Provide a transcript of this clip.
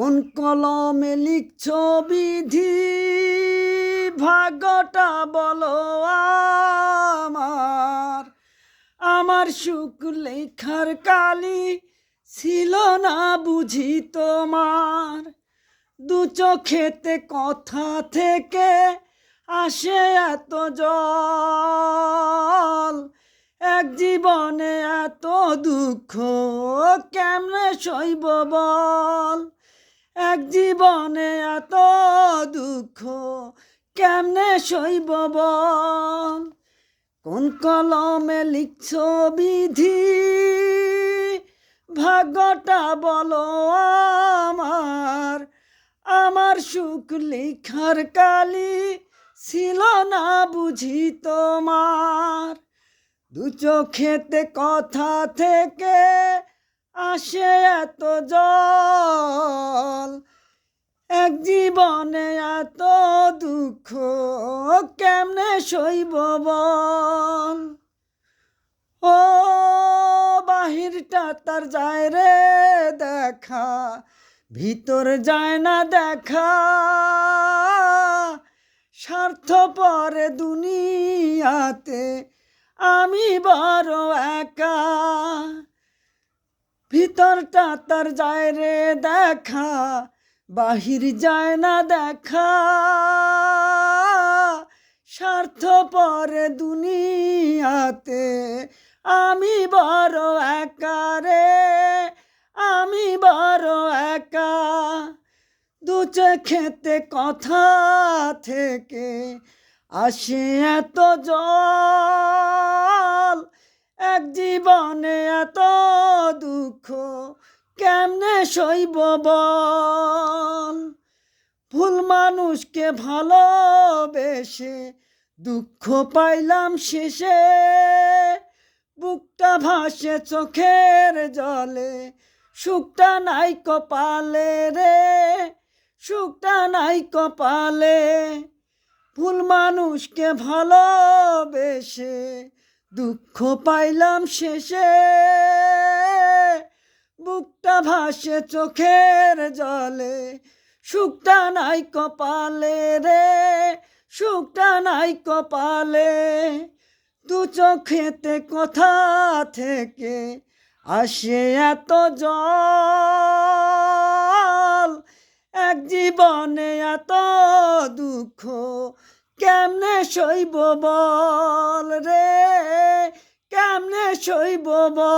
কোন কলমে লিখছ বিধি, ভাগ্যটা বলো আমার। আমার সুখ লেখার কালি ছিল না বুঝি তোমার। দু চোখেতে কথা থেকে আসে এত জল, এক জীবনে এত দুঃখ কেমনে সইব বল। এক জীবনে এত দুঃখ কেমনে সইব বল। কোন কলমে লিখছ বিধি, ভাগ্যটা বলো আমার। আমার সুখ লেখার কালি ছিল না বুঝি তোমার। দু চোখেতে কথা থেকে আসে এত জল, এক জীবনে এত দুঃখ কেমনে সইব বল। ও বাহিরটা তার যায় রে দেখা, ভিতর যায় না দেখা। স্বার্থপর দুনিয়াতে আমি বড় একা। ভিতরটা তার যায় রে দেখা, বাহির যায় না দেখা। স্বার্থপর দুনিয়াতে আমি বড় একা রে, আমি বড় একা। দু চোখেতে কথা থেকে আসে এত জল, এক জীবনে এত দুঃখ কেমনে সইব বল। ভুল মানুষকে ভালোবেসে দুঃখ পাইলাম শেষে, বুকটা ভাসে চোখের জলে, সুখটা নাই কপালে রে, সুখটা নাই কপালে। ভুল মানুষকে ভালোবেসে দুঃখ পাইলাম শেষে, বুকটা ভাসে চোখের জলে, সুখটা নাই কপালে রে, সুখটা নাই কপালে। দু চোখেতে কথা থেকে আসে এত জল, এক জীবনে এত দুঃখ কেমনে সইব বল রে, কেমনে সইব বল।